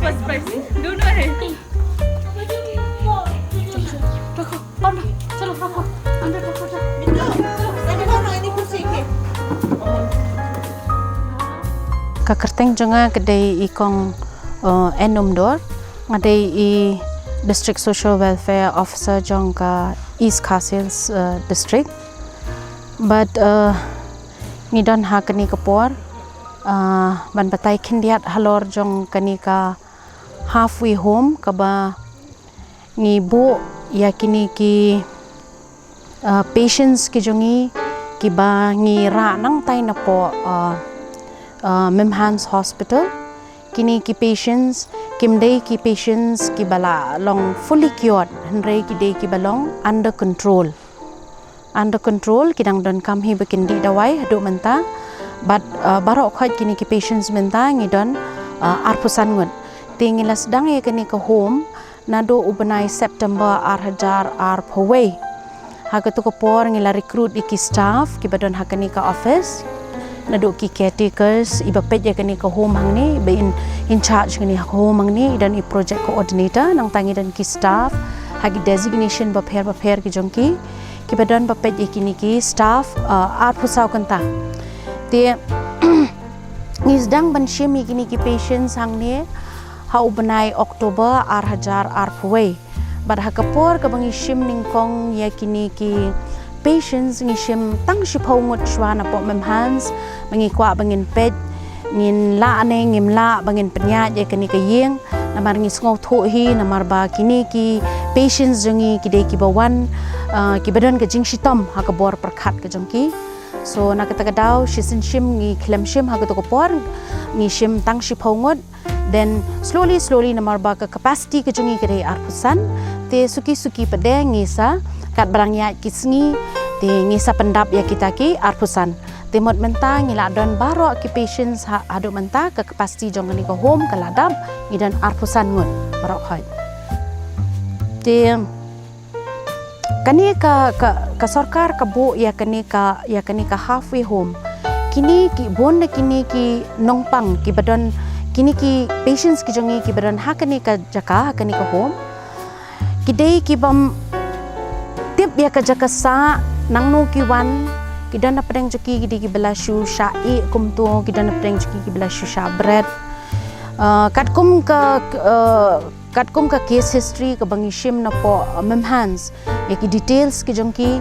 First prize दोनों है रखो और चलो रखो अंदर रखो जा Kakerteng jonga kedai ikong enum dor ngadai I District Social Welfare Officer jongka East Castles District but ngidon ha kani kapor ban batai kindiat halor jong kani ka halfway home kaba ngibu yakini ki patients ki jongi ki ba ngi ra nang tai na po Mimhans Hospital kini ki patients kimdei ki patients ki bala long fully cured handrei ki dei ki balong under control kidang don kam hi bekindi dawai hadu menta but barok khot kini ki patients menta ngidon arpusan ngut tingila sedang ye kini ke home nado ubenai September hajar pawai hagatu ko por ngila recruit iki staff ki badon hakani ka office nado ki caretakers iba pej kani ka home hangni be in charge kani home hangni dan I project coordinator nang tangi dan ki staff hagi designation ba pher ki jongki ki badan ba pej kini ki staff pusau kanta te nisdang ban shemi kini ki patients hangni ha ubenai Oktober hajar pawai bad hakapor ka bangi shim ningkong ya kini ki patients ngishim tang shipongot shwana po Mimhans mangi kwa bangin pet ngin la ane ngim la bangin penya je kani ka yeng namar ngi sngo tho hi namar ba kini ki patients jongi ki de ki bawan ki badan ka jing shitom ha ka bor perkhat ka jongki so na ka daw shisin shim ngi khlem shim ha ka to ko por ngi shim tang shipongot then slowly namar ba ka capacity ka jongi ka de arpusan te suki pedeng ngisa kat barang ya kisngi te ngisa pendap ya kita ki arpusan te mod menta ngila don baro ki patients adu menta ke capacity jong ni ko home ke ladam ngidan arpusan ngut barok hoi te kani ka sarkar ka bu ya kani ka halfway home kini ki bon kini ki nongpang ki badon kini ki patients ki jongi ki badon hakani ka jaka hakani ka home kidei ki bam tip ya ka jaka sa nangno ki wan kidana pedeng joki gidi ki bela shu syai kumtu kidana pedeng joki ki bela shu sha bread katkum ka case history ka bangi shim na po Mimhans ya ki details ki jongki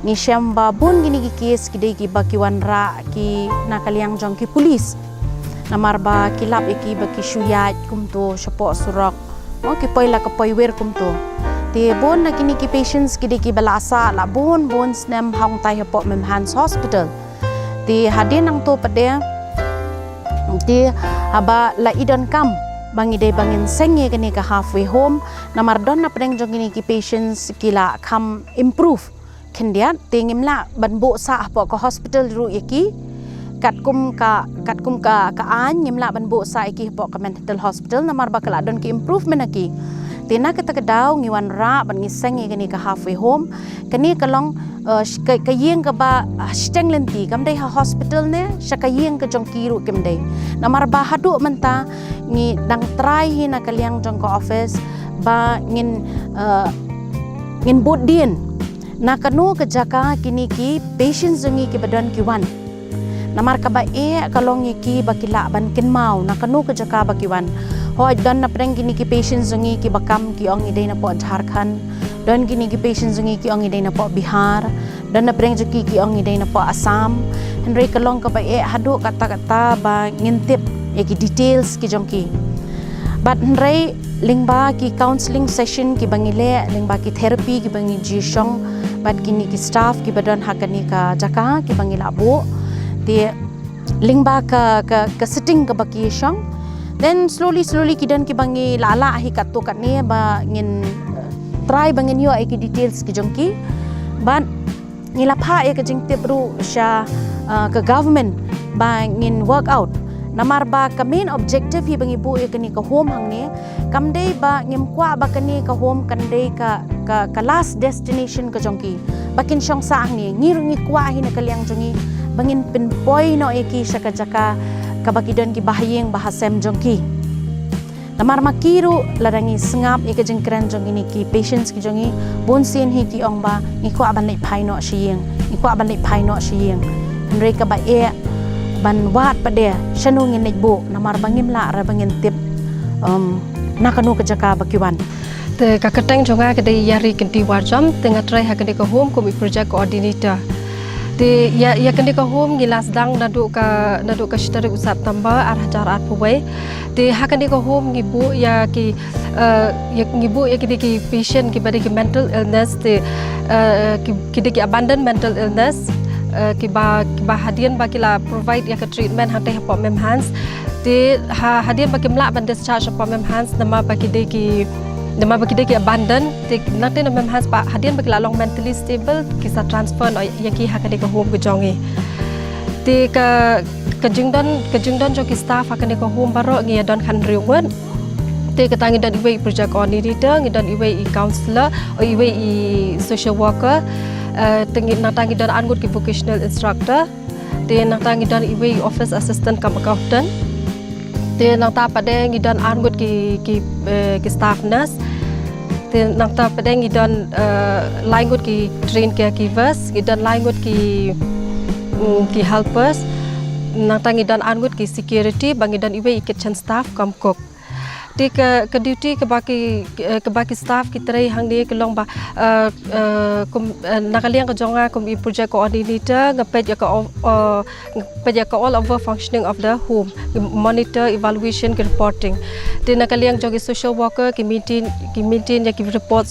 ni sham ba bun gini ki case kidei ki ba ki wan ra ki nakaliang jongki police namar ba kilap iki ba ki shuyat kumtu shapo surok o ki poila ka poiwer kumtu te bon na kini ki patients kidi ki balasa la bon snem hong tai po Mimhans Hospital te hadin nang to pade te aba la idon kam bangi de bangin senge kini ka halfway home namar don na pedeng jong kini ki patients kila kam improve kendiat te ngimla banbo sa po ka hospital ru yaki katkum ka an ngimla banbo sa iki po ka mental hospital namar ba kala don ki improvement aki tina kita kedaw ngiwan ra ban ngiseng kani ka halfway home kani kalong kayeng ka ba steng lenti kamdai ha hospital ne syakayeng ka jong kiru kamdai namar ba hadu menta ngi dang try hi na kaliang jong ka office ba ngin budin na kanu ka jaka kini ki patients jongi ki badan ki wan namar ka ba kalong ki bakila ban kinmau na kanu ka jaka bakiwan hoi don na preng gini ki patients zongi ki bakam ki ong idei na po Jharkhand don gini ki patients zongi ki ong idei na po Bihar don na preng joki ki ong idei na po Assam henry kalong ka ba hadu kata ba ngintip ya ki details ki jongki but henry lingba ki counseling session ki bangile lingba ki therapy ki bangi jishong but gini ki staff ki badon hakani ka jaka ki bangila bu ti lingba ka sitting ka baki shong then slowly kidan ki bangi lala hi katto katne ba ngin try bangin yo ai ki details ki jongki ban ngilapha e ka jingte bru sha ka government ba ngin work out namar ba ka main objective hi bangi bu e kani ka home hangne kamdei ba ngim kwa ba kani ka home kandei ka last destination ka jongki bakin shong sa angni ngirungi kwa hi na kaliang jongi bangin pinpoint no e ki sha ka jaka kabakidon ki bahayeng bahasem jongki Lamar makiru ladangi sengap ika jengkeren jong ini ki patients ki jongi bonsin hi ki ong ba iko aban lek phai no shiyeng mereka ba ban wat pade shanu ngin nek bu namar bangim la ra bangin tip nakanu ka jaka bakiwan te kakateng jonga ke dei yari kenti warjam tengah try hakende ka home komi project coordinator te ya kende ka home gilas dang nadu ka shtari usap tamba arah jarat puwai te hakende ka home ngibu ya ki patient ki badi ki mental illness te ki abandon mental illness ki ba hadian ba kila provide ya ka treatment hante hapo mem hands te hadian ba kimla ban discharge hapo mem hands nama ba ki abandon te nakte na mem hands pa hadian ba kila long mentally stable kisa transfer no yaki hakade ka home gejongi te ka jingdon jo ki staff hakade ka home baro ngi don khan riungwen te ka tangi dan iwe project coordinator ngi dan iwe counselor o iwe social worker tengi natangi dan angut ki vocational instructor te natangi dan iwe office assistant kam accountant te nangta pade ngi dan angut ki staff nurse te nangta pade ngi dan langut ki train caregivers ngi dan langut ki helpers nangta ngi dan angut ki security bangi dan iwe kitchen staff kam cook te ke duty ke baki staff ki trai hang dia kelong ba nakaliang ka jonga kom project coordinator ngapet ya ka all over functioning of the home monitor evaluation ki reporting te nakaliang jogi social worker ki maintain ya ki report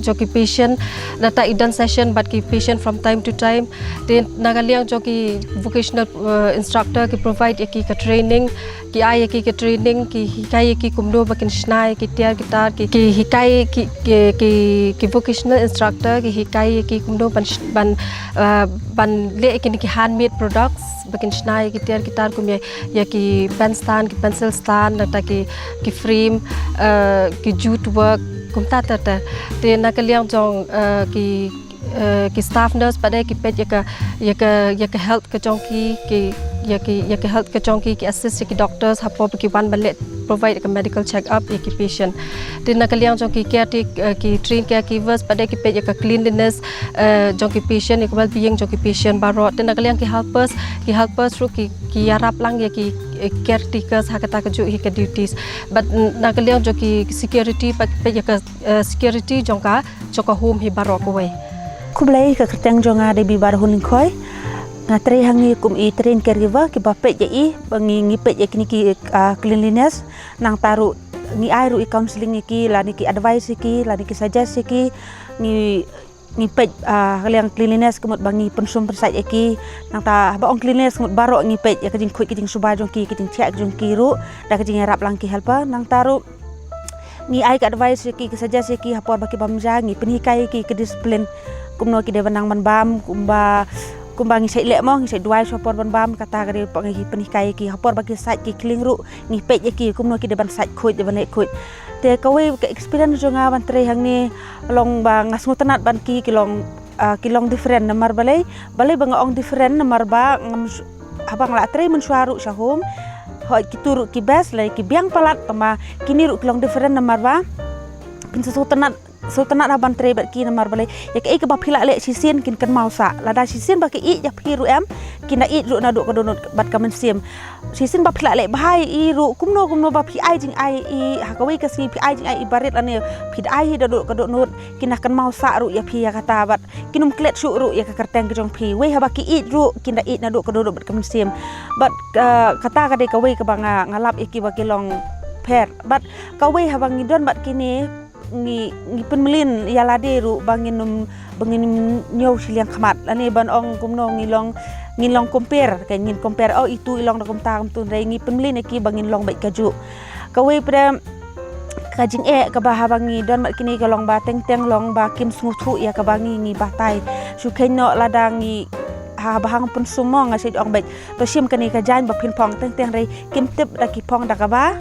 jogi patient data idan session but ki patient from time to time te nakaliang jogi vocational instructor ki provide ya ki ka training ki ai ki training ki hikai ki kumdo bakin snai ki tiar gitar ki hikai ki vocational instructor ki hikai ki kumdo ban le ki handmade products bakin snai ki tiar gitar kum ya ki pen stand ki pencil stand data ki frame ki jute work kum tata te nakaliang jong ki staff nurse pada ki pet ya ka health ka jong ki health ka jong ki assist ki doctors hapo ki ban balet provide ka medical check up ki patient te nakaliang jong ki ki train caregivers pada ki pet ya ka cleanliness jong ki patient ki well being jong ki patient baro te nakaliang ki helpers ru ki yarap lang ya ki caretakers hakata ka jo ka duties but nakaliang jong ki security pet ya ka security jong ka home hi baro ko we kublai ka kerteng jonga de bi bar hulin khoi ngatri hangi kum I train caregiver ki bapet je I bangi ngipet je kini ki cleanliness nang taru ngi ai ru I counseling ki la ni ki advice ki la ni ki suggest ki ngi pet kaliang cleanliness kemut bangi pensum persat ki nang ta ba ong cleanliness kemut baro ngi pet ya kajing khut kajing suba jong ki kajing check jong ki ru da kajing rap lang ki helper nang taru ngi ai ka advice ki suggest ki hapor baki bamja ngi penhikai ki disiplin kumno ki dewanang banbam kumba ngi sai lek mo ngi sai duai sopor banbam kata gari pangi penhikai ki hapor baki sat ki klingru ngi pet ki kumno ki deban sat khut deban ek khut te kawe ke experience jonga ban tre hang ni long ba ngasngu tenat ban ki long different namar balai banga ong different namar ba abang la tre mun suaru sahum hoi ki turu ki bes lai ki biang palat tama kini ru long different namar ba pin sultanat haban tre bat ki namar balai ya ke ke bapila le sisin kin kan mausa lada sisin ba ke I ya phiru em kina I ru na do kadonot bat kamen sim sisin bapila le bahai I ru kumno ba phi ai jing ai I hakawi ka si phi ai jing ai ibaret ane phi ai do kadonot kina kan mausa ru ya phi ya kata bat kinum klet su ru ya ka kerteng ke jong phi we haba ki I ru kina I na do kadonot bat kamen sim bat kata ka de ka we ka banga ngalap iki ba kilong per bat ka we haba ngidon bat kini ngi penmelin ya lade ru bangin nyow siliang khamat lani ban ong kumno ngilong compare kan ngin compare oh itu ilong da komta kam tun ngi penmelin ki bangin long bai kaju kawe pre kajing ka bahabangi don mat kini kalong ba teng long ba kim smuthu ya ka bangi ngi batai su khenno ladangi bahang pun semua ngasih ong baik to sim kani ka jan ba pin pong teng rei kim tip da ki pong da ka ba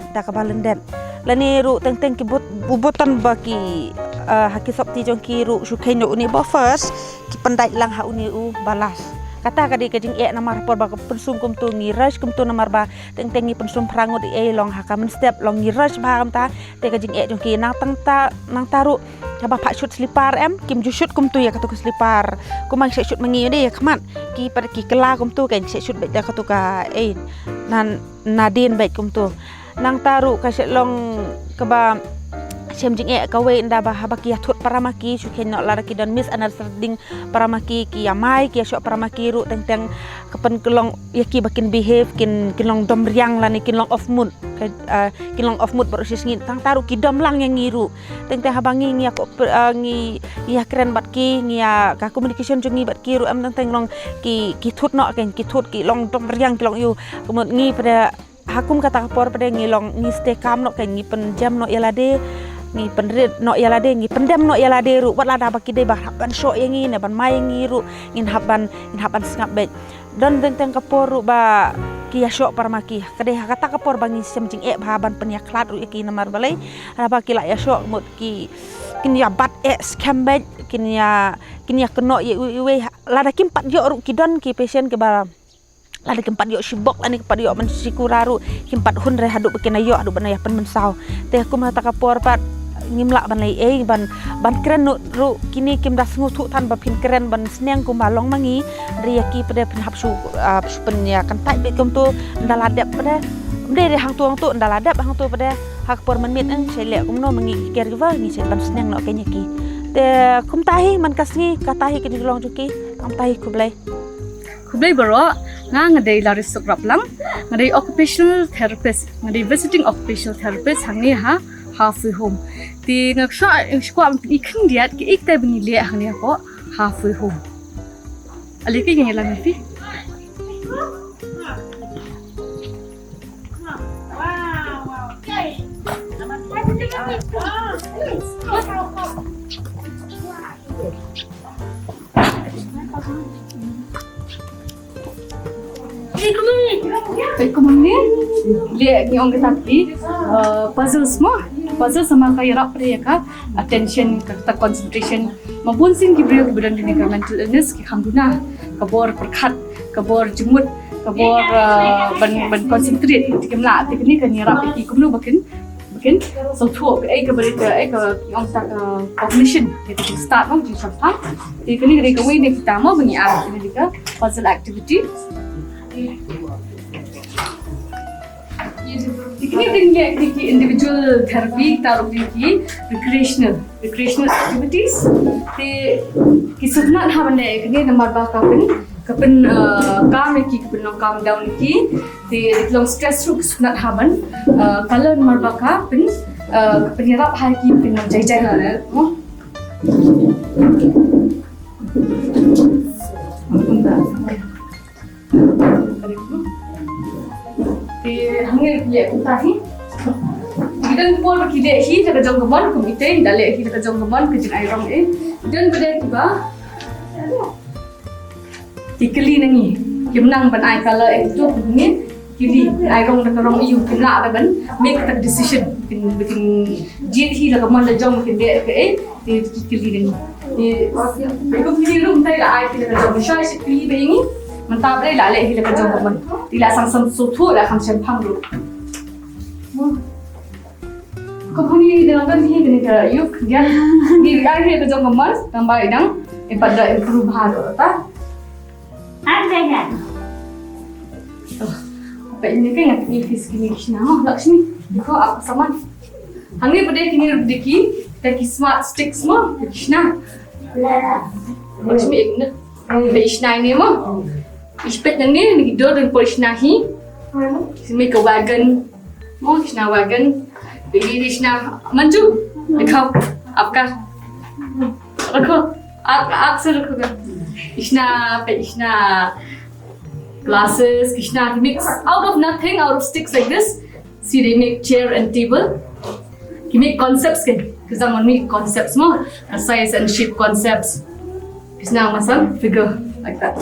lenden lani ru teng ki bubutan baki haki sabti jong ki ru su khenno uni ba first ki pandai lang ha uni u balas kata kadi ke jing namar por ba pensum kum tu ngi rush kum tu namar ba teng tengi pensum prangut long hakamen step long ngi rush ba kam ta te ke jing jong ki nang taru ba pak shoot slipar kim ju shoot kum tu ya katu ke slipar kumang se shoot mangi de ya khamat ki par ki kela kum tu kan se shoot be da katu ka nan nadin be kum tu nang taru ka se long ke ba Shem jing kawe nda ba habaki athut paramaki shuken no laraki don misunderstanding paramaki ki amai ki shok paramaki ru teng kapan kelong yaki bakin behave kin long dom riang lani kin long off mood kin long off mood proses ngin tang taru ki dom lang yang ngiru teng habangi ngi aku ngi ya keren bat ki ngi ya ka communication jungi bat ki ru teng long ki thut no ken ki thut ki long dom riang ki long yu kemudian ngi pada hakum kata kapor pada ngi long ngi stay calm no ken ngi penjam no yalade ngi penrit no yalade ngi pendem no yalade ru wat lada baki de bah ban show yang ngi ne ban mai ngi ru ngin haban singap bet don teng kapor ru ba ki ya show paramaki kade kata kapor bangi sem jing bahaban penyak klat ru ki namar balai apa ki la ya show mut ki kin ya bat scam bet kin ya keno ye we lada kim pat yo ru ki don ki patient ke ba lada kempat yo shibok lani kempat yo men sikuraru kempat hun re haduk bikin ayo haduk ban ya pen mensau teh aku mata kapor pat ngimlak ban lai ban keren ru kini kim das ngutu tan ba pin keren ban sneng ku malong mangi riyaki pada pen hapsu pen ya kan tai bet kum tu ndaladap pada mde hang tu ndaladap hang tu pada hak por menit ang selek kum no mangi ker giva ni sen ban sneng no kenya ki te kum tahi man kasni katahi kini long juki kum tahi kublai baro ngadai laris sukrap lang ngadai occupational therapist ngadai visiting occupational therapist hangni halfway home ti ngaksha squam ikhing diat ki ikta bini le hangni ko halfway home ali ki ngela mi Ekonomi lihat ni orang tapi puzzle sama kaya rap mereka attention kata concentration maupun sing kibrio kemudian ini mental illness khamduna kabor perkhat kabor jemut kabor ban concentrate tikimla tikni kan rap iki kumlu bakin so thuk ai ka yang tak cognition kita start mau di sampai tikni ka wei ni kita mau bagi ini ka puzzle activity Ini dengan individual therapy taruh di recreational activities. Di sebenarnya hamne ini nomor kapan kam calm down di long stress ru sebenarnya haban kalau nomor kapan nyerap hari kapan jai lah. Hangir lihat utahi. Kita pun berkida hi jaga jong keman komite dalek hi jaga jong keman kejin airong dan pada tiba dikeli nangi kimnang ban ai kala itu begini kili airong nak rong iu kimla ban make the decision bikin jit hi jaga keman jong bikin dek ke dikeli nangi di bego kili rum tai ai jaga jong shai sikli bengi mentah boleh lah leh kita kerja komen tidak sang suatu lah kami sempang dulu. Komponi dengan kan ni kena yuk dia di akhir kerja komen tambah idang pada improve hal tak? Ada kan? Apa ini kan yang ni fiskini kena Lakshmi. Kau apa sama? Hangi pada kini rubdiki taki smart stick semua kena. Lakshmi ikna. Beishna ini mah. Ispet yang ni hidup dan polis nahi, sini ke wagon, mau kisna wagon, pergi di kisna manju, dekau, apa? Rekho, aksar rekho kan? Kisna glasses, kisna mix out of nothing, out of sticks like this. See they make chair and table. He make concepts kan? Kita make concepts more, size and shape concepts. Kisna masam figure like that.